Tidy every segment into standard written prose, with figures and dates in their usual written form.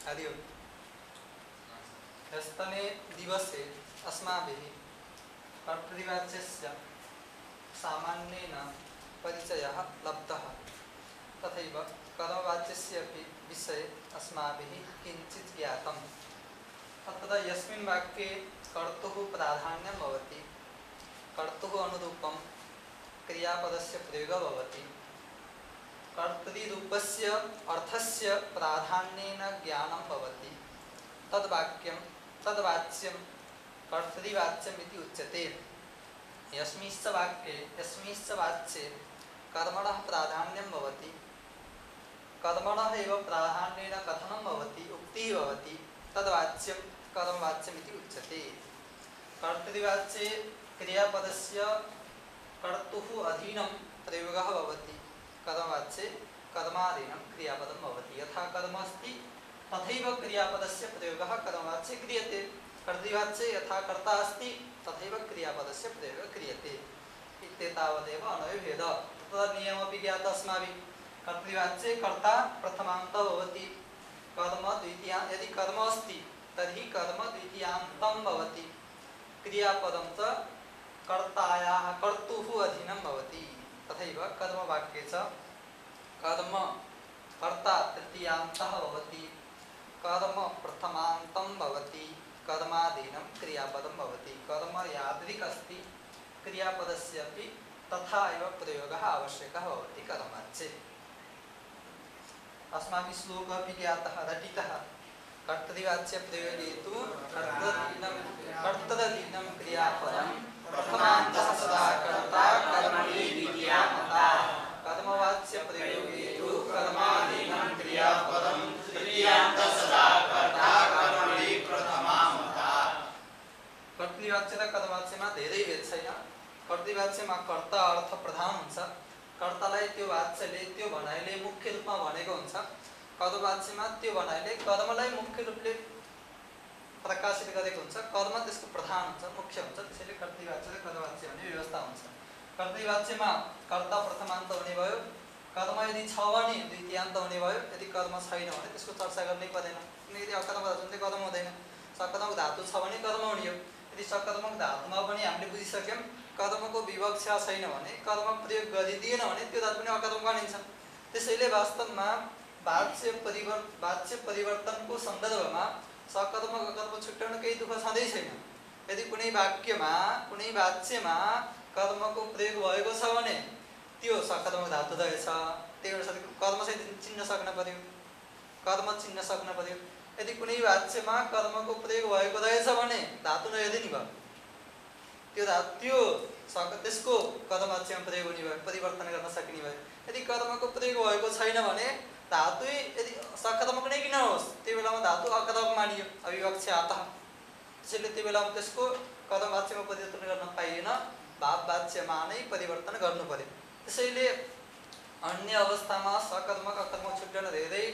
हरि ओम्। ह्यस्तने दिवसे अस्माभिः कर्तृवाच्यस्य सामान्येन परिचयः लब्धः। तथैव कर्मवाच्यस्य अपि विषये अस्माभिः किञ्चित् ज्ञातम्। अत्र यस्मिन् वाक्ये कर्तुः प्राधान्यं भवति, कर्तुः अनुरूपं क्रियापदस्य प्रयोगः भवति, कर्तृरूपस्य अर्थस्य प्राधान्येन ज्ञानं भवति, तद्वाच्यं कर्तृवाच्यम् इति उच्यते। यस्मिंश्च वाच्ये कर्मणः प्राधान्यं भवति, कर्मणः एव प्राधान्येन कथनं भवति, उक्तिः भवति, तद्वाच्यं कर्मवाच्यम् इति उच्यते। कर्तृवाच्ये क्रियापदस्य कर्तुः अधीनं प्रयोगः भवति, कर्मवाच्ये कर्माधीनं क्रियापदं भवति। यथा कर्म अस्ति तथैव क्रियापदस्य प्रयोगः कर्मवाच्ये क्रियते। कर्तृवाच्ये यथा कर्ता अस्ति तथैव क्रियापदस्य प्रयोगः क्रियते। इत्येतावदेव अन्वयभेदः। तत्र नियममपि ज्ञातः अस्माभिः। कर्तृवाच्ये कर्ता प्रथमान्तः भवति, कर्म द्वितीया। यदि कर्म अस्ति तर्हि कर्म द्वितीयान्तं भवति, क्रियापदं च कर्तायाः कर्तुः अधीनं भवति। तथैव कर्मवाक्ये च कर्म कर्ता तृतीयान्तः भवति, कर्म प्रथमान्तं भवति, कर्माधीनं क्रियापदं भवति। कर्म यादृक् अस्ति क्रियापदस्य अपि तथा एव प्रयोगः आवश्यकः भवति कर्मवाच्ये। अस्माभिः श्लोकः अपि ज्ञातः रटितः। कर्तृवाच्यप्रयोगे तु कर्तृधीनं क्रियापदं प्रथमान्तः सदा कर्ता कर्मणि द्वितीयान्ता। कर्मवाच्यप्रयोगे तु कर्माधीनं क्रियापदं तृतीयान्तः सदा कर्ता कर्मणि प्रथमान्ता। कर्तृवाच्य र कर्मवाच्यमा धेरै भेद छैन। कर्तृवाच्यमा कर्ता अर्थ प्रधान हुन्छ, कर्तालाई त्यो वाच्यले त्यो भनाइले मुख्य रूपमा भनेको हुन्छ। कर्मवाच्यमा त्यो भनाइले कर्मलाई मुख्य रूपले प्रकाशित गरेको हुन्छ, कर्म त्यसको प्रधान हुन्छ, मुख्य हुन्छ। त्यसैले कर्तृवाच्य र कर्मवाच्य भन्ने व्यवस्था हुन्छ। कर्तृवाच्यमा कर्ता प्रथमान्त हुने भयो, कर्म यदि छ भने द्वितीयान्त हुने भयो, यदि कर्म छैन भने त्यसको चर्चा गर्नै पर्दैन। किनकि अकर्मक धातुले कर्म हुँदैन। सकर्मक धातु छ भने कर्म हुने हो। यदि सकर्मक धातुमा पनि हामीले बुझिसक्यौँ कर्मको विवक्षा छैन भने, कर्म प्रयोग गरिदिएन भने त्यो धातु पनि अकर्मक मानिन्छ। त्यसैले वास्तवमा वाच्य परिवर्तनको सन्दर्भमा सकर्मक अकर्मक छुट्याउन केही दुःख छँदै छैन। यदि कुनै वाक्यमा कुनै वाच्यमा कर्मको प्रयोग भएको छ भने त्यो सकर्मक धातु रहेछ, त्यही अनुसार कर्म चाहिँ चिन्न सक्न पर्यो, कर्म चिन्न सक्न पर्यो। यदि कुनै वाच्यमा कर्मको प्रयोग भएको रहेछ भने धातु नहेर्दै नि भयो, त्यसको कर्मवाच्यमा प्रयोग हुने भयो, परिवर्तन गर्न सकिने भयो। यदि कर्मको प्रयोग भएको छैन भने धातु यदि सकर्मक नै किन होस् त्यो बेलामा धातु अकर्मक मानियो, अविवक्षातः। त्यसैले त्यो बेलामा त्यसको कर्मवाच्यमा परिवर्तन गर्न पाइएन, भाववाच्यमा नै परिवर्तन गर्नु पर्यो। त्यसैले अन्य अवस्थामा सकर्मक अकर्मक छुट्याउन धेरै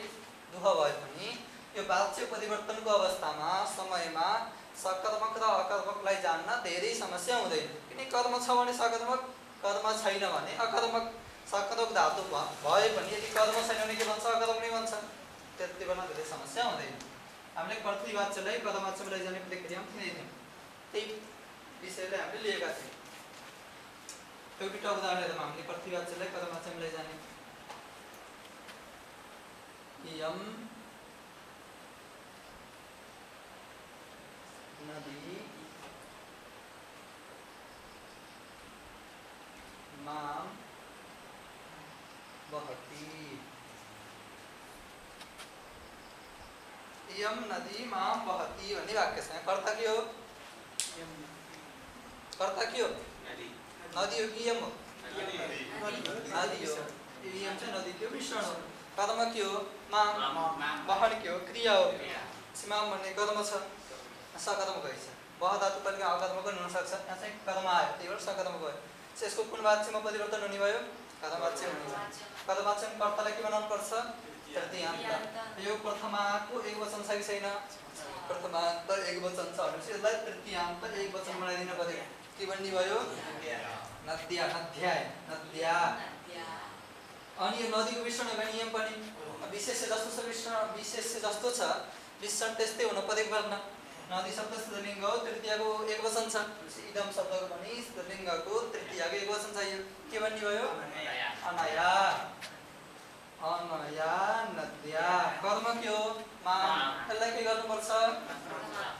दुःख भए पनि यो वाच्य परिवर्तनको अवस्थामा समयमा सकर्मक र अकर्मकलाई जान्न धेरै समस्या हुँदैन। किनकि कर्म छ भने सकर्मक, कर्म छैन भने अकर्मक। सकर्मक धातु भए पनि यदि कर्म छैन भने के भन्छ, अकर्मक नै भन्छ। त्यति बेला धेरै समस्या हुँदैन। हामीले कर्तृवाच्यलाई कर्मवाच्यमा लैजाने प्रक्रियामा थिएन। त्यही विषयलाई हामीले लिएका थियौँ। एउटा उदाहरणमा हामीले कर्तृवाच्यलाई कर्मवाच्यमा लैजाने इयं नदी मां वहति। इयं नदी मां वहति भन्ने वाक्य छ। कर्ता के हो? कर्ता के हो? नदी हो कि इयं हो? नदी हो। इयं चाहिँ नदीको मिश्रण हो। कर्म के हो? मां। वहन के हो? क्रिया हो। सीमा भन्ने कर्म छ, सकर्मक रहेछ। वह धातु कहिले अकर्मक पनि हुन सक्छ। यहाँ चाहिँ कर्म आयो, त्यही भएर सकर्मक भयो। यसको कुन वाच्यमा परिवर्तन हुने भयो? कर्मवाच्य हुने भयो। कर्मवाच्यमा कर्तालाई के बनाउनु पर्छ? तृतीयान्त। यो प्रथमाको एक वचन छ कि छैन? प्रथमान्त एक वचन छ भनेपछि यसलाई तृतीयान्त एक वचन बनाइदिन पर्यो। के भन्ने भयो? नद्या, नद्याय, नद्या। अनि यो नदीको मिश्रण हो भने नियम पनि विशेष्य जस्तो छ, विशेष्य जस्तो छ विषण त्यस्तै हुन परेको भन्न नदी शब्द स्त्रीलिङ्ग हो तृतीयको एकवचन छ इदम शब्दको पनि स्त्रीलिङ्गको तृतीयको एकवचन छ यो के भन्ने भयो अनया अनया नद्या कर्म के हो माम यसलाई के गर्नुपर्छ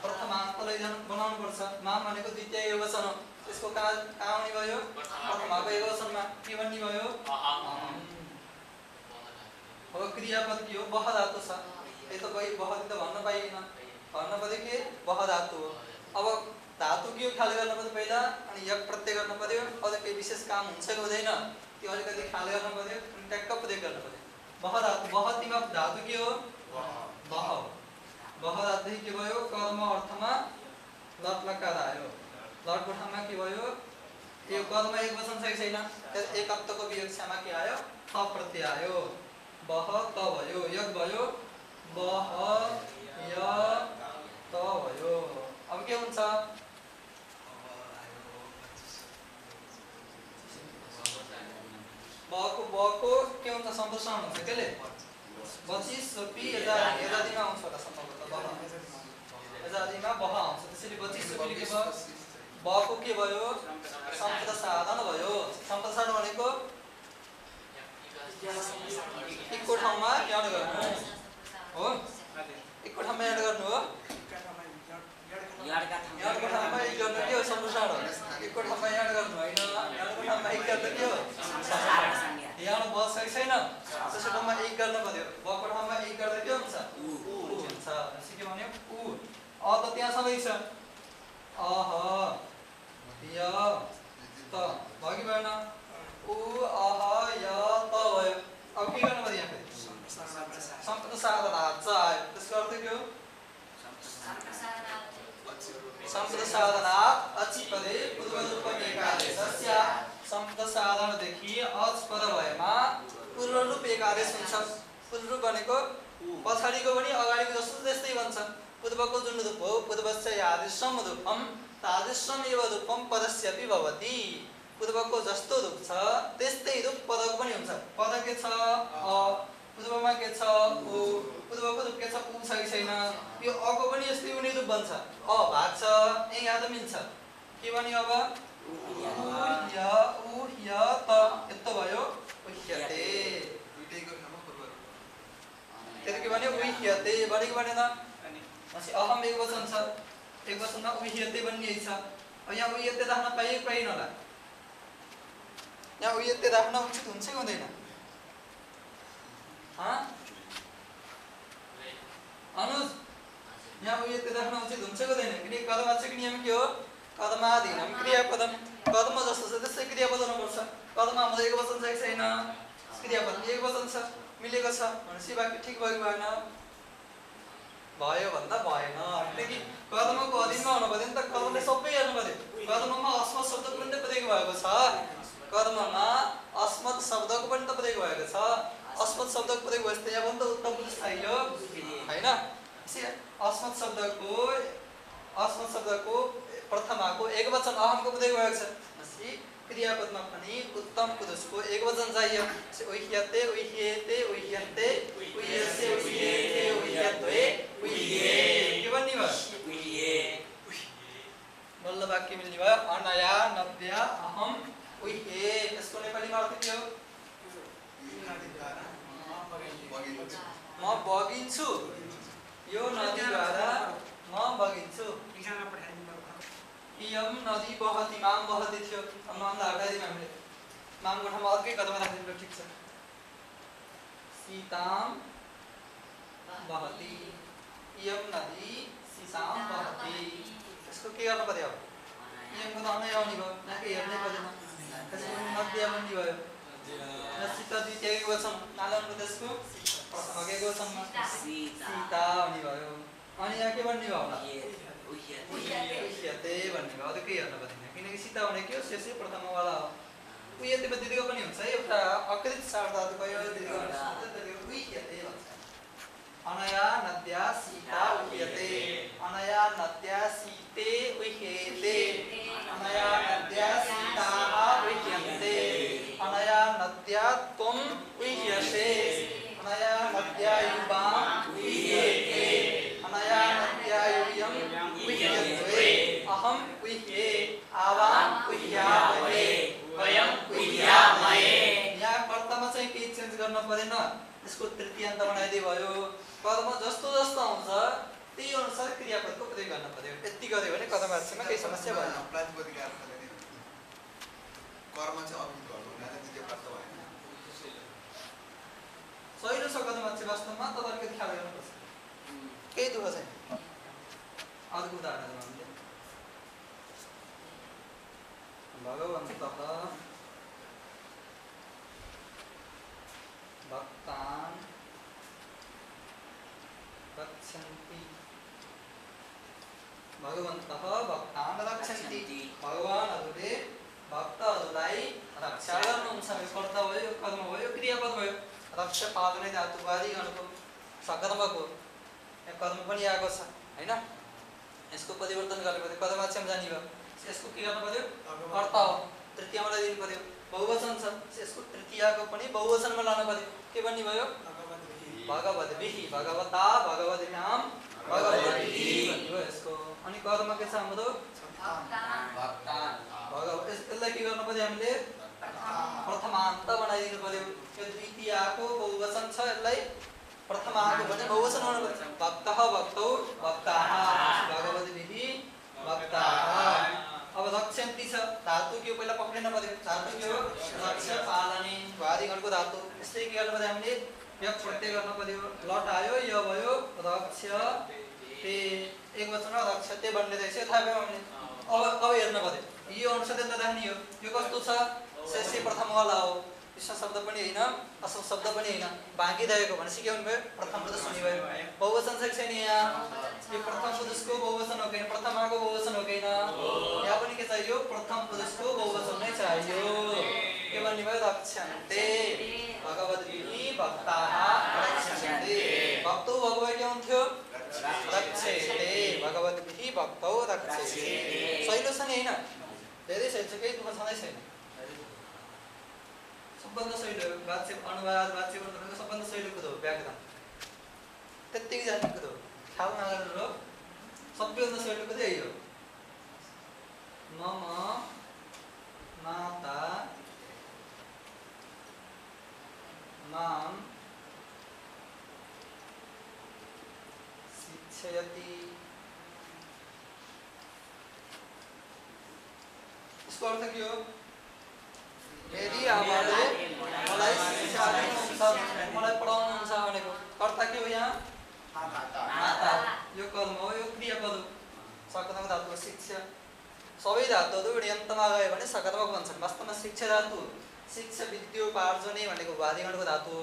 प्रथमान्तलाई बनाउनु पर्छ माम भनेको द्वितीय एकवचन हो त्यसको कहाँ आउने भयो प्रथमाको एकवचनमा के भन्ने भयो अब क्रियापद के हो बह धातु छ यो त कोही बह त भन्न पाइएन भन्न पर्यो के बह धातु हो अब धातु के ख्याल गर्न पर्यो पहिला अनि यक प्रत्यय गर्न पर्यो अझ केही विशेष काम हुन्छ कि हुँदैन त्यो अलिकति ख्याल गर्न पर्यो अनि ट्याक्क प्रयोग गर्न पर्यो बह धातु बहतिमा धातु के हो बह बह धातु के भयो कर्म अर्थमा लट लकार आयो लटको ठाउँमा के भयो यो कर्म एकवचन छ कि छैन एक अन्तको विवक्षामा के आयो थ प्रत्यय आयो बह त भयो यक भयो बह य त भयो अब के हुन्छ बको के हुन्छ सम्प्रसारण हुन्छ केले 25 रुपी यदादिमा आउँछ होला सम्भवतः बह यदादिमा बह आउँछ त्यसैले 25 रुपी के भयो बको के भयो सम्प्रसारण भयो सम्प्रसारण भनेको एकको ठाउँमा याद गर्नु हो एकको ठाउँमा याद गर्नु हो याडको ठाउँमा एक गर्नु के हो सम्प्रसारण हो एकको ठाउँमा याद गर्नु हैन याडको ठाउँमा एक गर्नु के हो याड बस छैन त्यसको ठाउँमा एक गर्न पर्यो बको ठाउँमा एक गर्दा के हुन्छ उ हुन्छ के भन्यो उ अ त त्यहाँ सबै छ अह य त भगि भएन उ अह य त भयो अब के गर्नु पर्यो यहाँ फेरि सम्प्रसारण आयो त्यसको अर्थ के हो सम्प्रसारणात् अचिपदे पूर्वरूपम एकादेशस्य सम्प्रसारणदेखि अच पद भएमा पूर्वरूप एकादेश हुन्छ पूर्वरूप भनेको पछाडिको पनि अगाडिको जस्तो त्यस्तै भन्छ पूर्वको जुन रूप हो पूर्वस्य यादृशम रूपम तादृशम एव रूपम पदस्यपि भवति पूर्वको जस्तो रूप छ त्यस्तै रूप पदको पनि हुन्छ पद के छ पूर्वमा के छ उ पूर्वको रूप के छ उ छ कि छैन यो अको पनि यस्तै उनी रूप बन्छ अ भाग छ ए यहाँ त मिल्छ के भन्यो अब उ य त यस्तो भयो उह्यते दुईटैको ठाउँमा पूर्व रूप त्यति के भन्यो उह्यते भनेको भनेन पछि अहम एकवचन छ एकवचनमा उह्यते भन्ने छ अब यहाँ उह्यते राख्न पाइए पाइन होला यहाँ उह्यते राख्न उचित हुन्छ कि हुँदैन अनुज यहाँ उह्यते राख्न उचित हुन्छ कि हुँदैन किनकि कर्मवाचक नियम के हो कर्माधीनम क्रियापदम कर्म जस्तो छ त्यस्तै क्रियापद हुनुपर्छ कर्म हाम्रो एकवचन छ कि छैन क्रियापद एकवचन छ मिलेको छ भनेपछि वाक्य ठिक भयो कि भएन भयो भन्दा भएन किनकि कर्मको अधीनमा हुनु पर्यो नि त कर्मले सबै हेर्नु पर्यो कर्ममा अस्मत् शब्द पनि त प्रयोग भएको छ कर्ममा अस्मत् शब्दको पनि त प्रयोग भएको छ अस्मत् शब्दको प्रयोग भएपछि यहाँ पनि त उत्तम पुरुष चाहियो हैन अस्मत् शब्दको प्रथमाको एकवचन अहमको प्रयोग भएको छ पछि क्रियापदमा पनि उत्तम पुरुषको एकवचन चाहियो उह्यते उह्येते उह्यन्ते उह्यसे उह्येते उह्यत्वे उह्ये के भन्ने भयो बल्ल वाक्य मिल्ने भयो अनया नद्या अहम उह्ये यसको नेपालीमा अर्थ के हो म बगिन्छु यो नदीद्वारा म बगिन्छु इयम नदी बहती माम बहती थियो मामला हटाइदिउँ हामीले मामको ठाउँमा अर्कै कदम राखिदिनु ठिक छ सीताम बहती इयम नदी सीताम बहती यसको के गर्नु पर्यो अब इयमको त अनै आउने भयो नाकै हेर्नै पर्दैन त्यसको नदिया बन्दी भयो सीता द्वितीय एकवचन नालाउनु त्यसको प्रथम एकवचनमा सीता आउने भयो अनि यहाँ के भन्ने भयो होला उह्यते भन्ने भयो अझ केही हेर्नु पर्दैन किनकि सीता भने के हो शेषै प्रथमवाला हो उह्यते दिदीको पनि हुन्छ एउटा अकृत सार्धातु भयो दिदीको उह्यते भन्छ अनया नद्या सीता उह्यते अनया नद्या सीते उह्येते अनया नद्या सीताः उह्यन्ते अनया नद्या त्वम् उह्यसे अनया नद्या युवाम् उह्येते अनया कुह्यन्त्वे अहम कुह्ये आवाम कुह्यामहे वयम कुह्यामहे। यहाँ कर्तामा चाहिँ केही चेन्ज गर्न पर्दैन, यसको तृतीयान्त बनाइदिए भयो। कर्म जस्तो जस्तो आउँछ त्यही अनुसार क्रियापदको प्रयोग गर्न पर्यो। यति गर्यो भने कर्म वाच्यमा केही समस्या भएन। प्रातिपदिक अर्थले नि कर्म चाहिँ अभिहित गर्नु हुनाले द्वितीय प्राप्त भएन। सहिलो छ कर्म वाच्य वास्तवमा तर अलिकति ख्याल गर्नुपर्छ। केही दुःख छैन। अर्को उदाहरण दिउँ हामीले। भगवन्तः भक्तान् रक्षन्ति। भगवन्तः भक्तान् रक्षन्ति। भगवानहरूले भक्तहरूलाई रक्षा गर्नुहुन्छ। यो कर्ता भयो, कर्म भयो, क्रियापद भयो। रक्षा पाल्ने धातुवादी गणको सकर्मको यहाँ कर्म पनि आएको छ हैन। यसको परिवर्तन गर्नु पर्यो। कर्म वाच्यमा जाने भयो यसको के गर्नु पर्यो? कर्ता हो, तृतीयमा दिनु पर्यो। बहुवचन छ यसको तृतीयको पनि बहुवचनमा लानु पर्यो। के भन्ने भयो? भगवद्भिः, भगवता, भगवद्भ्याम, भगवद्भिः भन्ने भयो यसको। अनि कर्म के छ हाम्रो? भक्तान्। यसलाई के गर्नु पर्यो हामीले? प्रथमान्त बनाइदिनु पर्यो। यो द्वितीयको बहुवचन छ, यसलाई प्रथमाको भने बहुवचन बनाउनु पर्छ। भक्तः भक्तौ भक्ताः, भगवद्भिः भक्ताः। अब रक्षन्ति छ धातु के पहिला पक्रिन पर्यो। धातु के हो? रक्ष पालने वादिगणको धातु। यसले के गर्नु पर्यो? हामीले य प्रत्यय गर्न पर्यो। लट आयो, य भयो, रक्षते एक वचनमा रक्षते बन्ने रहेछ। थाहा भयो हामीले। अब हेर्न पर्यो यो अनुसार त राख्ने हो। यो कस्तो छ? शेषे प्रथम वाला हो। विश्व शब्द पनि हैन, असल शब्द पनि हैन, बाँकी रहेको भने सिकाउनु भयो। प्रथम पुरुष हुने भयो। बहुवचन छ कि छैन यहाँ? यो प्रथम पुरुषको बहुवचन हो कि प्रथमाको बहुवचन हो कि हैन? यहाँ पनि के चाहियो? प्रथम पुरुषको बहुवचन नै चाहियो। के भन्ने भयो? रक्षन्ते भगवद्भिः भक्ताः रक्षन्ते। भक्तौ भगवै के हुन्थ्यो? रक्षेते भगवद्भिः भक्तौ रक्षेते। सहिलो छ नि हैन? धेरै सहिलो छ, केही दुःख छँदै छैन। सबभन्दा सहिलो वाच्य अनुवाद वाच्य वर्णनको सबभन्दा सहिलो कुरो हो व्याकरण। त्यतिकै जाने कुरो हो, ख्याल नगरेर हो। सबैभन्दा सहिलो कुरो यही हो। मम माता माम शिक्षयति। इसको अर्थ के हो? मेरी आमाले मलाई शिक्षा दिनुहुन्छ, मलाई पढाउनुहुन्छ भनेको। कर्ता के हो यहाँ? माता। यो कर्म हो, यो क्रियापद हो। सकर्मक धातु शिक्षा। सबै धातुहरू ण्यन्तमा गयो भने सकर्मक बन्छन्। वास्तवमा शिक्षा धातु शिक्षा विद्योपार्जने भनेको वादिगणको धातु हो।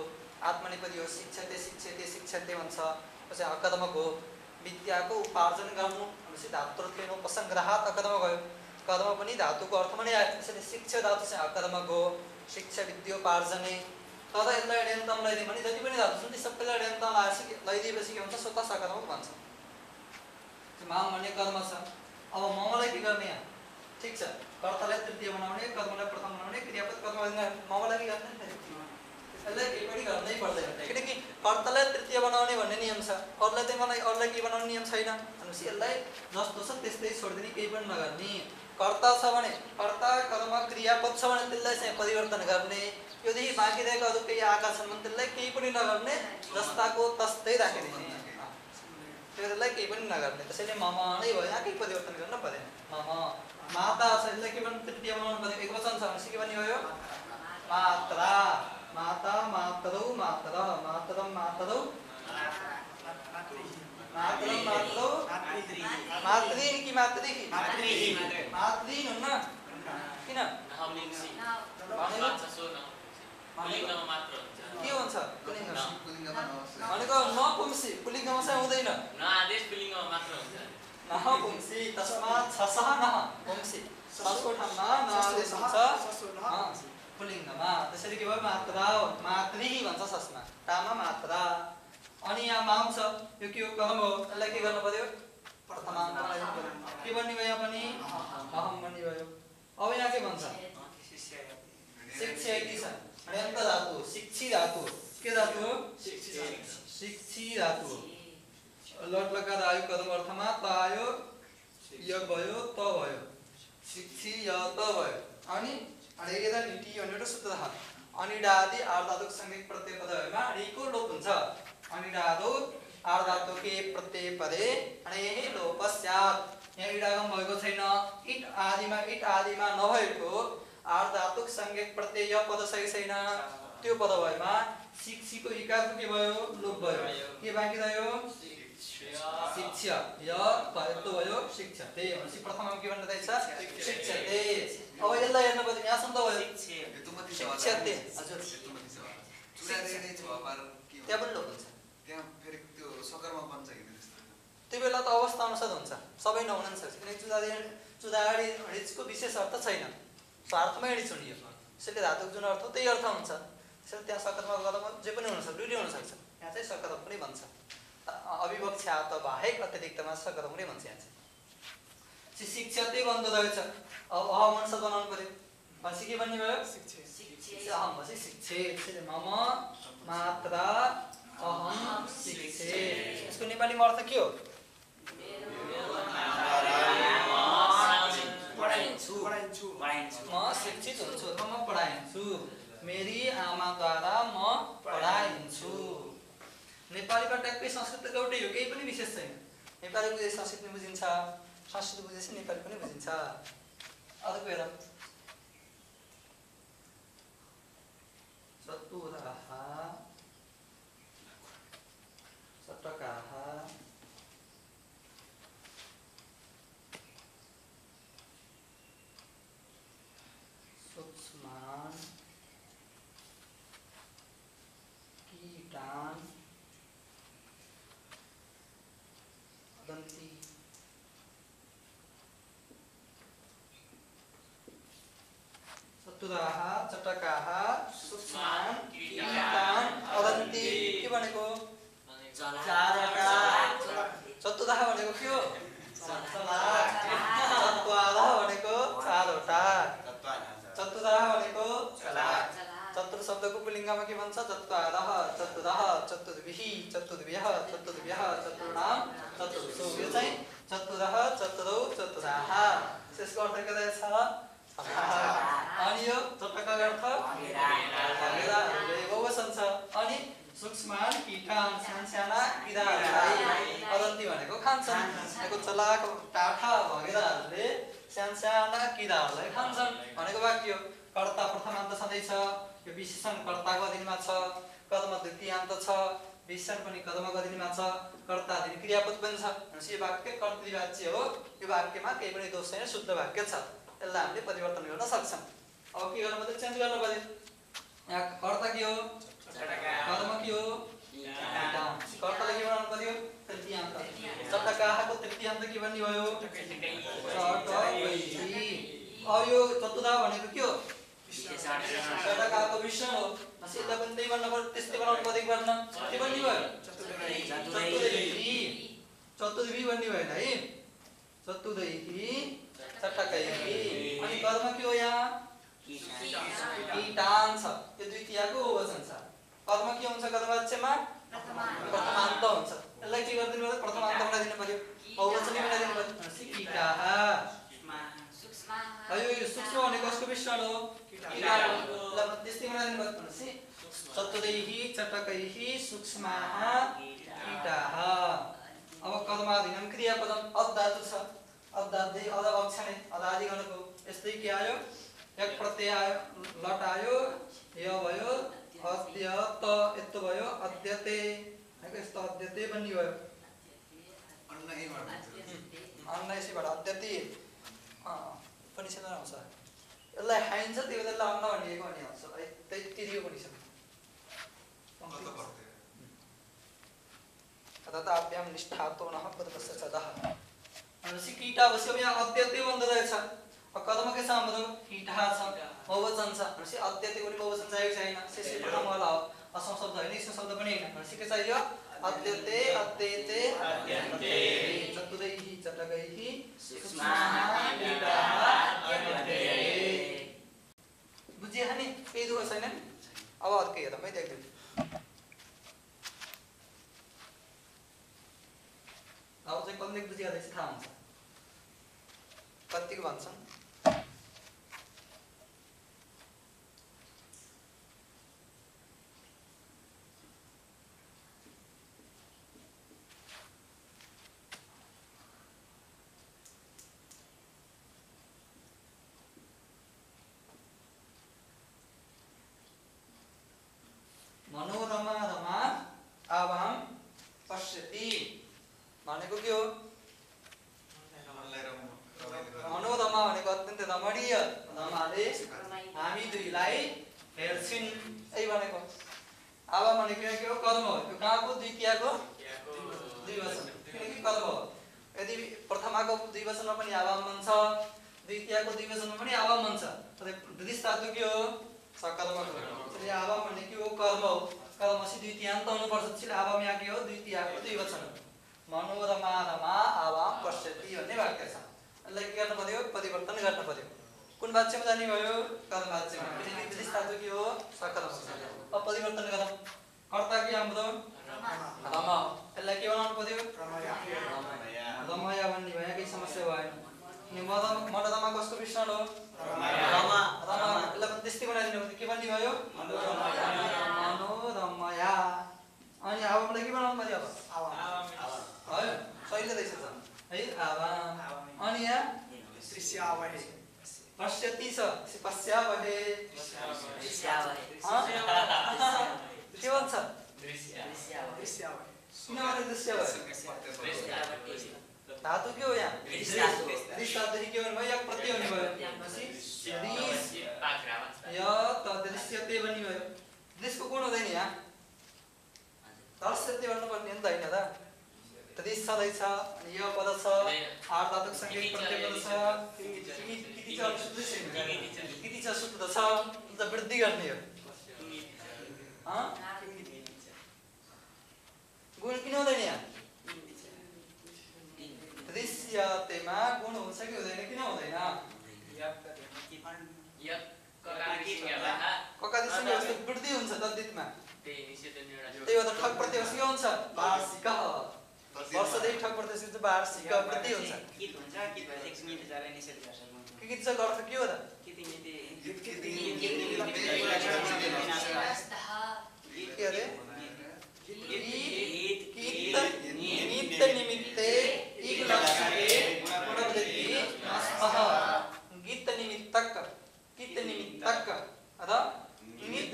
आत्मनेपदी हो। शिक्षते शिक्षते शिक्षते भन्छ। त्यसै अकर्मक हो। विद्याको उपार्जन गर्नु भनेपछि धातुत्वेन उपसंग्रहात् अकर्मक भयो। कर्म पनि धातुको अर्थमा नै आयो। त्यसैले शिक्षा धातु चाहिँ अकर्मक हो। शिक्षा विद्योपार्जने। तर यसलाई ण्यन्तम लगाइदियो भने जति पनि धातु छन् ती सबैलाई ण्यन्तम लगाइदिएपछि के हुन्छ? स्वतः सकर्मक बन्छ। माम भन्ने कर्म छ। अब ममलाई के गर्ने यहाँ? ठीक छ, कर्तालाई तृतीय बनाउने, कर्मलाई प्रथम बनाउने, क्रियापद कर्म ममलाई के गर्ने? यसलाई केही पनि गर्नै पर्दैन। किनकि कर्तालाई तृतीय बनाउने भन्ने नियम छ। अरूलाई के बनाउने नियम छैन। भनेपछि यसलाई जस्तो छ त्यस्तै छोडिदिने, केही पनि नगर्ने। कर्ता छ भने कर्ता कर्म क्रियापद छ भने त्यसलाई चाहिँ परिवर्तन गर्ने। यदि बाँकी रहेको अरू केही आएका छन् भने त्यसलाई केही पनि नगर्ने, जस्ताको तस्तै राखिदिने। त्यसलाई केही पनि नगर्ने। त्यसैले मम नै भयो, यहाँ केही परिवर्तन गर्न पर्दैन। मम माता छ, यसलाई के भन्नु? तृतीय बनाउनु पर्यो। एक वचन छ भनेपछि के भन्ने भयो? मात्रा। माता मातरौ मातर, मातरम मातरौ, मातरम मातरौ, मातृन कि मातृ? मातृन हुन्न किन? के हुन्छ? भनेको नपुंसी पुल्लिङ्गमा चाहिँ हुँदैन। नपुंसी तस्मात् छसः नः पुंसी। छसको ठाउँमा न आदेश हुन्छ पुल्लिङ्गमा। त्यसैले के भयो? मात्रा मातृ भन्छ छसमा, टामा मात्रा। अनि यहाँ माम छ, यो के हो? कर्म हो। यसलाई के गर्नु पर्यो? प्रथमान्त लगाउनु पर्यो। के भन्ने भयो? यहाँ पनि अहम भन्ने भयो। अब यहाँ के भन्छ? शिक्षयति छ, ण्यन्त धातु, शिक्षी धातु। के धातु हो? शिक्षी धातु। लट लकार आयो कर्म अर्थमा, त आयो य भयो त भयो शिक्षियत भयो अनि अडेगेदा नीति भनेर सूत्र छ अनिडादि आर्धातुक संज्ञक प्रत्यय पदहरुमा ऋको लोप हुन्छ अनिडादो आर्धातुके प्रत्यय पदे अनि यही लोपस्यात् यहाँ इडागम भएको छैन इट आदिमा नभएको आर्धातुक संज्ञक प्रत्यय य पद सही छैन त्यो पद भएमा शिक्षिको इकारको के भयो लोप भयो के बाँकी रह्यो शिक्षा य भयो भयो शिक्षते भनेपछि प्रथममा के भन्नु रहेछ शिक्षते अब यसलाई हेर्नुपर्छ यहाँसम्म त भयो शिक्षते हजुर त्यहाँ पनि लोप हुन्छ त्यहाँ फेरि त्यो सकरमा बन्छ कि त्यस्तो त्यो बेला त अवस्था अनुसार हुन्छ सबै नहुन पनि सक्छ किनकि चुदाडी हिजको विशेष अर्थ छैन स्वार्थमै हिँडी चुनियो त्यसैले धातुको जुन अर्थ त्यही अर्थ हुन्छ त्यसैले त्यहाँ सकरमा गदमा जे पनि हुनसक्छ दुईटै हुनसक्छ यहाँ चाहिँ सकरम पनि भन्छ अविवक्षा त बाहेक अतिरिक्तमा सकरम पनि भन्छ यहाँ चाहिँ शिक्षा त्यही बन्द रहेछ अब अहमंस बनाउनु पर्यो भनेपछि के भन्ने भयो अहम भनेपछि शिक्षे त्यसैले मम मात्रा अहम शिक्षे यसको नेपालीमा अर्थ के हो म शिक्षित हुन्छु अथवा म पढाइन्छु मेरी आमाद्वारा म पढाइन्छु नेपालीमा ट्याक्कै संस्कृतको एउटै हो केही पनि विशेष छैन नेपाली बुझे संस्कृत पनि बुझिन्छ संस्कृत बुझेपछि नेपाली पनि बुझिन्छ अर्को हेर चतुराः चटकाः सूक्ष्मान् कीटान् वदन्ति चतुराः चटकाः सूक्ष्मान् कीटान् वदन्ति के भनेको चतुराः भनेको के हो चलाक चत्वारः भनेको चारवटा चतुराः भनेको चलाक चतुर शब्दको पुल्लिङ्गमा के भन्छ चत्वारः चतुरः चतुर्भिः चतुर्भ्यः चतुर्भ्यः चतुर्णां चतुर्षु यो चाहिँ चतुरः चतुरौ चतुराः त्यसको अर्थ के रहेछ अनि यो चटका अर्थ भगेराहरूले बहुवचन छ अनि सूक्ष्मान कीटान् सानसाना किराहरूलाई वदन्ति भनेको खान्छन् भनेको चलाक टाठा भगेराहरूले सानसाना किराहरूलाई खान्छन् भनेको वाक्य हो कर्ता प्रथमान्त छँदैछ यो विशेषण कर्ताको अधीनमा छ कर्म द्वितीयान्त छ विशेषण पनि कर्मको अधीनमा छ कर्ता अधीन क्रियापद पनि छ भनेपछि यो वाक्य कर्तृवाच्य हो यो वाक्यमा केही पनि दोष छैन शुद्ध वाक्य छ यसलाई हामीले परिवर्तन गर्न सक्छौँ अब के गर्नु पर्यो चेन्ज गर्नु पर्यो यहाँ कर्ता के हो कर्म के हो कर्तालाई के बनाउनु पर्यो तृतीयान्त चटकाको तृतीयान्त के भन्ने भयो चटकैः अब यो चतुरा भनेको के हो चटकाको विषय हो यसलाई पनि त्यही भन्नु पर्यो त्यस्तै बनाउनु पर्यो गर्न के भन्ने भयो चतुर्भी भन्ने भएन है चतुरैः चटकैः अनि कर्म के हो यहाँ कीटान छ यो द्वितीयको बहुवचन छ कर्म के हुन्छ कर्मवाच्यमा प्रथमान्त हुन्छ यसलाई के गर्दिनु पर्यो प्रथमान्त बनाइदिनु पर्यो बहुवचन बनाइदिनु पर्यो कीटाः यो सूक्ष्म भनेको कसको विषय हो कीटाको त्यस्तै बनाइदिनु पर्यो भनेपछि चतुरैः चटकैः सूक्ष्माः कीटाः अब कर्माधीनं क्रियापदम अधातु छ अधातै अधवक्षणे अधादि गणको यस्तै के आयो एक प्रत्यय आयो लट आयो य भयो अद्यत यस्तो भयो अद्यते हैन यस्तो अद्यते पनि भयो अन्नैबाट अद्यते पनि छैन आउँछ यसलाई खाइन्छ त्यो बेला अन्न भनिएको अनि आउँछ है त्यतिको पनि छ तदाभ्याम निष्ठातो नः पदस्य सदः अनि कीटा बस्यो यहाँ अद्यते बन्द रहेछ कदम के छ हाम्रो कीटा छ बहुवचन छ भनेपछि अद्यते पनि बहुवचन चाहिएको छैन त्यसै प्रथम वाला हो असम शब्द हैन इसम शब्द पनि हैन भनेपछि के चाहियो अद्यते अद्यते अद्यते चतुरैः चटकैः सूक्ष्माः कीटाः अद्यते बुझ्यो नि केही दुःख छैन अब अर्को हेरौँ है देख्दै अब चाहिँ कसले बुझिया रहेछ थाहा हुन्छ कतिको भन्छन् मनोरमा रमा आवाम पश्यति भनेको के हो मनोरमा भनेको अत्यन्त रमणीय रमाले हामी दुईलाई हेर्छिन् यही भनेको आवाम भनेको के हो कर्म हो यो कहाँको द्वितीयको द्विवचन किनकि कर्म हो यदि प्रथमाको द्विवचनमा पनि आवाम भन्छ द्वितीयको द्विवचनमा पनि आवाम भन्छ तर दृष्ट धातु के हो सकर्मक हो त्यसले आवाम भन्ने के हो कर्म हो कर्मसी द्वितीयान्त हुनुपर्छ त्यसले आवाम यहाँ के हो द्वितीयको द्विवचन हो मनोरमा रमा आवाम पश्यति भन्ने वाक्य छ यसलाई के गर्नु पर्यो परिवर्तन गर्न पर्यो कुन वाच्यमा जाने भयो कर्म वाच्यमा किनकि दृष्ट धातु के हो सकर्मक अब परिवर्तन गरौँ कर्ता के हाम्रो रमा यसलाई के बनाउनु पर्यो रमाया भन्ने भयो केही समस्या भएन मनोरमा कसको विषण हो रमा यसलाई पनि त्यस्तै बनाइदिनु पर्यो के भन्ने भयो मनोरमया अनि आवामलाई के बनाउनु पर्यो अब है सहिले रहेछ त है आवाम अनि यहाँ दृश्यावहे पश्यति छ पश्यावहे के भन्छ दृश्यावहे किन दृश्य भयो धातु के हो यहाँ दृश्य धातु के हो भयो एक प्रत्यय हुने भयो य त दृश्यते भन्ने भयो दृश्यको गुण हुँदैन यहाँ दृश्यते भन्नुपर्ने नि त होइन त दृश्य छँदैछ अनि यो पद छ आठ धातुक सँगै प्रत्यय पद छ किति छ शुद्ध छैन किति छ शुद्ध छ त वृद्धि गर्ने हो गुण किन हुँदैन यहाँ दृश्यतेमा गुण हुन्छ कि हुँदैन किन हुँदैन ककादिसँग यस्तो वृद्धि हुन्छ तद्धितमा त्यही भएर ठक प्रत्यय के हुन्छ वार्षिक वर्षदेखि ठक प्रत्यय चाहिँ वार्षिक वृद्धि हुन्छ के छ अर्थ के हो त के अरे निमित्त निमित्ते एक लक्षणे गुणवृद्धि नष्टः गीत निमित्तक अथवा निमित्त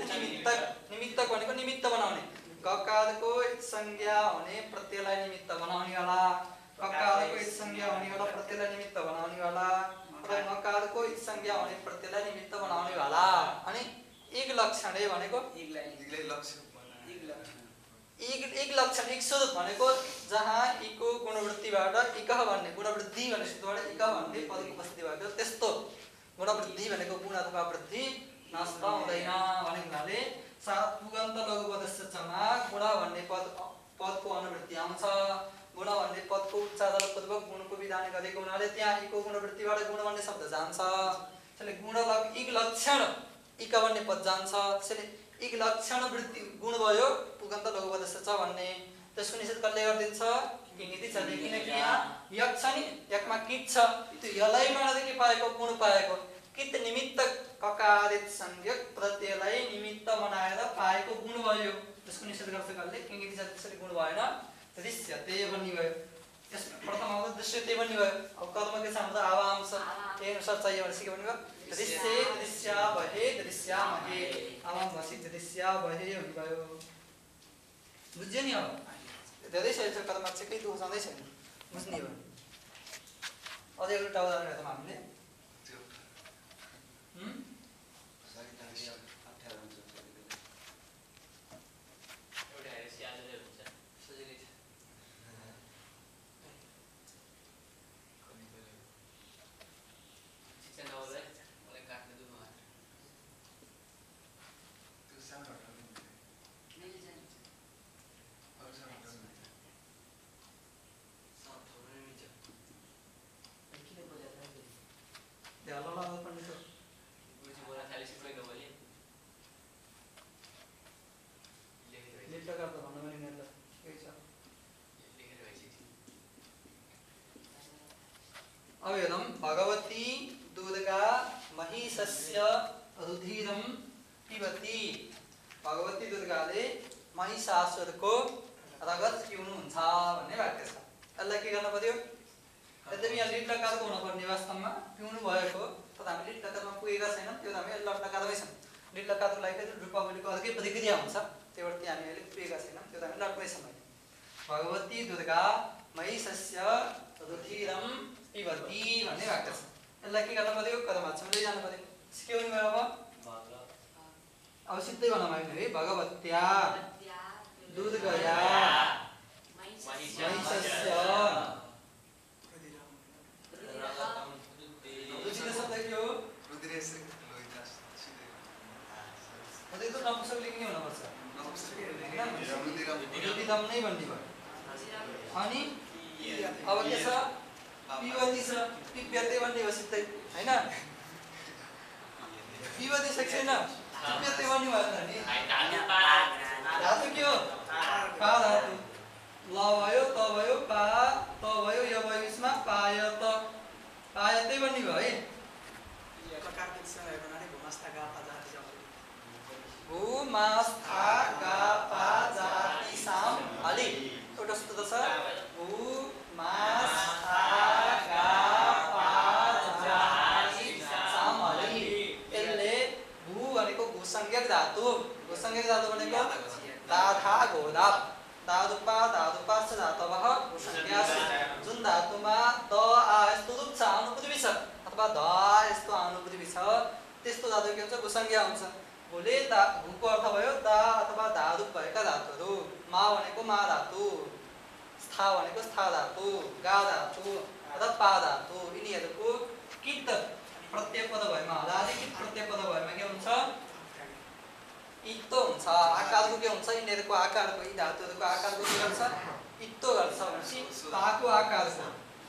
निमित्तक भनेको निमित्त बनाउने ककादको संज्ञा हुने प्रत्ययलाई निमित्त बनाउने वाला ककादको संज्ञा हुने वाला प्रत्ययलाई निमित्त बनाउने वाला र मकादको संज्ञा हुने प्रत्ययलाई निमित्त बनाउने वाला अनि एक लक्षणे भनेको एक लक्षण एक स्वरूप भनेको जहाँ इको गुणवृत्तिबाट इकह भन्ने गुणवृद्धि भन्ने शब्दबाट इकह भन्ने पदको उपस्थिति भएको त्यस्तो गुणवृद्धि भनेको गुण अथवा वृद्धि नष्ट हुँदैन भन्ने हुनाले पुगन्त लघुपदस्य चमा गुण भन्ने पदको अनुवृत्ति आउँछ गुण भन्ने पदको उच्चारणपूर्वक गुणको विधान गरेको हुनाले त्यहाँ इको गुणवृत्तिबाट गुण भन्ने शब्द जान्छ त्यसले गुण एक लक्षण इक भन्ने पद जान्छ त्यसले एक लक्षण वृत्ति गुण भयो पुगन्त लघुपदस्य च भन्ने त्यसको निषेध कसले गरिदिन्छ किनिति छ किनकि यहाँ यक छ नि यकमा कित छ त्यो यलैबाटदेखि पाएको गुण पाएको कित निमित्त ककादित संज्ञक प्रत्ययलाई निमित्त बनाएर पाएको गुण भयो त्यसको निषेध गर्छ कसले किनिति छ त्यसरी गुण भएन दृश्यते भन्ने भयो यस प्रथम आउँछ दृश्यते भन्ने भयो अब कर्म के छ हाम्रो आवाम छ त्यही अनुसार चाहियो भने के भन्ने दृश्ये दृश्यावहे दृश्यामहे आवाम भसी दृश्यावहे भन्ने भयो बुझ्यो नि अब धेरै सही कर्म चाहिँ केही दोषाउँदै छैन बुझ्ने हो अझै एउटा उदाहरण हेरौँ हामीले अब हेरौँ भगवती दुर्गा महिषस्य रुधिरम पिबती। भगवती दुर्गाले महिषासुरको रगत पिउनुहुन्छ भन्ने वाक्य छ। यसलाई के गर्न पर्यो? यद्यपि यहाँ लिट लकारको हुनुपर्ने वास्तवमा पिउनु भएको तर हामी लिट लकारमा पुगेका छैनौँ। त्यो हामी लट लकारमै छौँ। लिट लकारको लागि रूपावलीको अर्कै प्रतिक्रिया हुन्छ, त्यही भएर हामी अहिले पुगेका छैनौँ। त्यो हामी लटमै छौँ। भगवती दुर्गा महिषस्य रुधिरम पिबती भन्ने वाक्य छ। यसलाई के गर्न पर्यो? कदमाक्षमा लैजानु पर्यो। सिक्यौँ नि अब? अब सिधै भनौँ है, भगवत्या दुर्गया महिषस्य रुधिर शब्द के हो? रुधिर त नपुंसक लेख्ने हुनुपर्छ। रुधिरम नै भन्ने भयो। अनि अब के छ? पिबती छ। पिप्यते भन्ने हो सिधै हैन? पिबती सक्छ छैन? पिप्यते भन्ने भयो नि। धातु के हो? पा धातु। ल भयो, त भयो, पा, त भयो, य भयो, यसमा पायत। पायतै भन्ने भयो है। भूमास्था गा पा जाति साम हलि। एउटा सूत्र छ भूमास्था गा पा जाति साम हलि। यसले भू भनेको भूसंज्ञक धातु। भूसंज्ञक धातु भनेको दाधा घोदाप धादुपा धादुपास धातवः भूसंज्ञास। जुन धातुमा द आ यस्तो रूप छ, अनुपदवी छ अथवा ध यस्तो अनुपदवी छ, त्यस्तो धातु के हुन्छ? भूसंज्ञा हुन्छ। भूले भूको अर्थ भयो दा अथवा धादुप भएका धातुहरू। मा भनेको मा धातु, स्था भनेको स्था धातु, गा धातु अथवा पा धातु। यिनीहरूको किट प्रत्यय पद भएमा हलादि किट प्रत्यय पद भएमा के हुन्छ? इत्तो हुन्छ। आकारको के हुन्छ? यिनीहरूको आकारको, यी धातुहरूको आकारको के गर्छ? इत्तो गर्छ भनेपछि ताको आकारको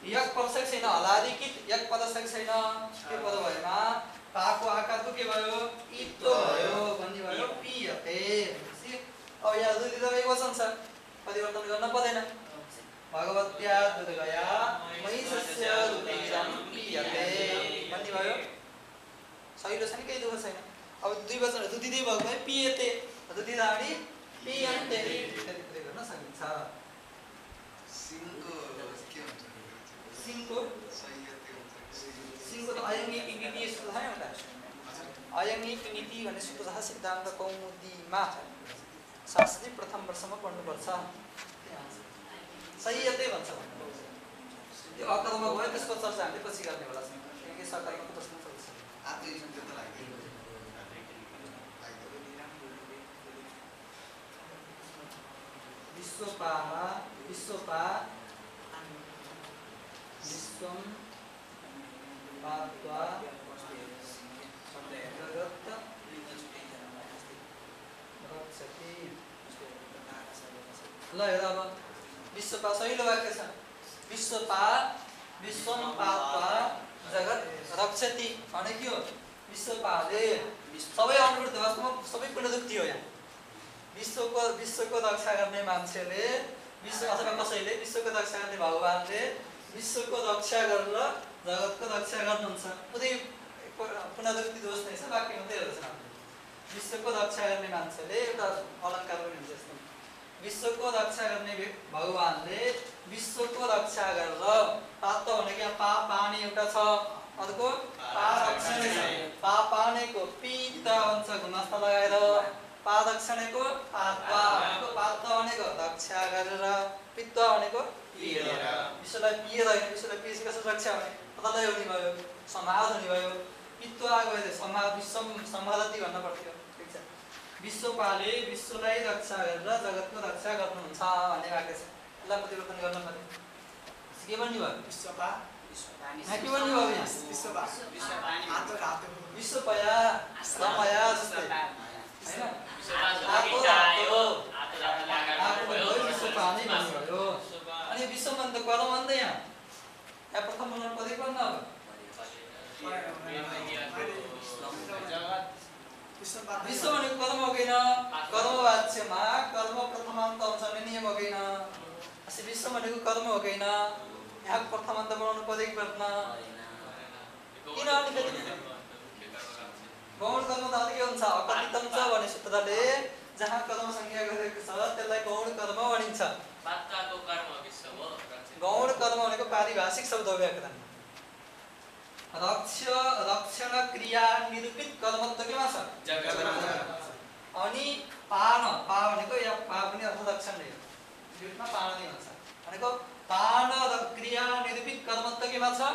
यक पदक छैन, हलादि किट यक पदक छैन, त्यो पद भएमा ताको आकारको के भयो? इत्तो भयो भन्ने भयो। पियते भनेपछि अब यहाँ रुधिरम एकवचन छ, परिवर्तन गर्न पर्दैन। भगवत्या दुर्गया महिषस्य रुधिरम पियते भन्ने भयो। सहिलो छ नि, केही दुःख छैन। अब दुई वचन दुधिदै भएको है, पियते दुधिराणी पियन्ते त्यति गर्न सकिन्छ। सिंहको त अयङ्गिक नीति सूत्र छ एउटा। अयङ्गिक नीति भन्ने सूत्र छ सिद्धान्त कौमुदीमा। शास्त्री प्रथम वर्षमा पढ्नुपर्छ। सयते भन्छ। त्यो अकर्म भयो, त्यसको चर्चा हामीले पछि गर्ने होला। किनकि सकर्मको प्रश्न चल्छ। विश्वपा विश्वपा विश्वम पात्वा जगत् रक्षति। ल हेर अब विश्वपा सहिलो वाक्य छ। विश्वपा विश्वम पात्वा जगत् रक्षति भने के हो? विश्वपाले सबै अनुवृत्त वास्तवमा सबै पुनरुक्ति हो। यहाँ विश्वको रक्षा गर्ने मान्छेले, विश्व अथवा कसैले विश्वको रक्षा गर्ने भगवानले विश्वको रक्षा गरेर जगतको रक्षा गर्नुहुन्छ। पुरै पुनरुक्ति दोष नै छ, वाक्य मात्रै हेर्छ। विश्वको रक्षा गर्ने मान्छेले एउटा अलङ्कार पनि हुन्छ यस्तो। विश्वको रक्षा गर्ने भगवानले विश्वको रक्षा गरेर पात भनेको यहाँ पा पानी एउटा छ, अर्को पा रक्षणे छ। पा पानेको पित भन्छ गुणस्थ लगाएर, पा रक्षणेको पात्वा भनेको पात भनेको रक्षा गरेर, पित्वा भनेको पिएर। विश्वलाई पिएर होइन, विश्वलाई पिएपछि कसरी रक्षा हुने? तलय हुने भयो, समाज हुने भयो। पित्वा गयो समाज विश्वम समाधति भन्न पर्थ्यो। ठिक छ। विश्वपाले विश्वलाई रक्षा गरेर जगतको रक्षा गर्नुहुन्छ भन्ने वाक्य छ। यसलाई परिवर्तन गर्न पर्यो। के भन्ने भयो? विश्वपा के भन्ने भयो यहाँ? विश्वपा विश्वपया रमया जस्तै हैन? विश्वपा नै भन्ने भयो। अनि विश्वमन्त कर्मन्त यहाँ प्रथम बनाउनु पर्यो पर्न। अब विश्व भनेको कर्म हो किन? कर्मवाच्यमा कर्म प्रथमान्त हुन्छ भने नियम हो किन? विश्व भनेको कर्म हो किन? यहाँ प्रथमान्त बनाउनु पर्यो कि पर्दैन गौण कर्म त के हुन्छ अकथितम छ भन्ने सूत्रले जहाँ कर्म संख्या गरेको छ त्यसलाई गौण कर्म भनिन्छ गौण कर्म भनेको पारिभाषिक शब्द हो व्याकरणमा रक्षण क्रिया निरूपित कर्मत्व केमा छ अनि पान पा भनेको या पा पनि अर्थ रक्षण नै हो युटमा पान नै भन्छ भनेको पान क्रिया निरूपित कर्मत्व केमा छ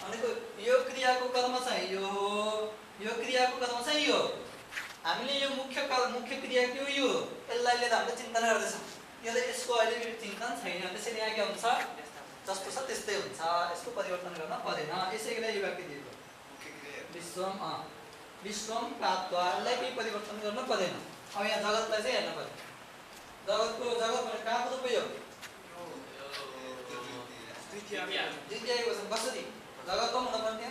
भनेको यो क्रियाको कर्म चाहिँ यो क्रियाको कर्म चाहिँ यो हामीले यो मुख्य क्रिया के हो यो यसलाई लिएर हामीले चिन्तन गर्दैछौँ यो त यसको अहिले चिन्तन छैन त्यसैले यहाँ के हुन्छ जस्तो छ त्यस्तै हुन्छ यसको परिवर्तन गर्न पर्दैन यसैले यो वाक्य दिएको विश्वम प्राप्तलाई केही परिवर्तन गर्न पर्दैन अब यहाँ जगतलाई चाहिँ हेर्न पर्यो जगत भने कहाँको रूप यो द्वितीय वचन कसरी जगत हुन पर्ने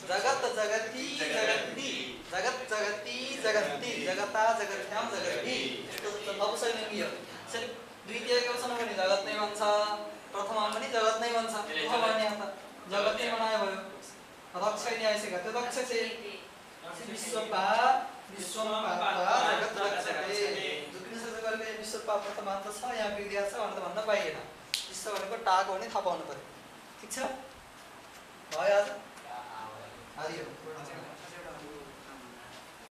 जगत जगती जगती जगत जगती जगती जगता जगत्याम जगती अब छैन नि यो द्वितीय वचन पनि जगत नै भन्छ प्रथमा पनि जगत नै भन्छ भन्ने अन्त जगत नै बनायो भयो रक्ष नै आइसक्यो त्यो रक्ष चाहिँ विश्वपा जगत रक्षते दुई शब्द गरेको विश्वपा प्रथमान्त छ यहाँ विद्या छ भनेर भन्न पाइएन विश्व भनेको टाको भने थाहा पाउनु पर्यो ठीक छ भयो आज हरियो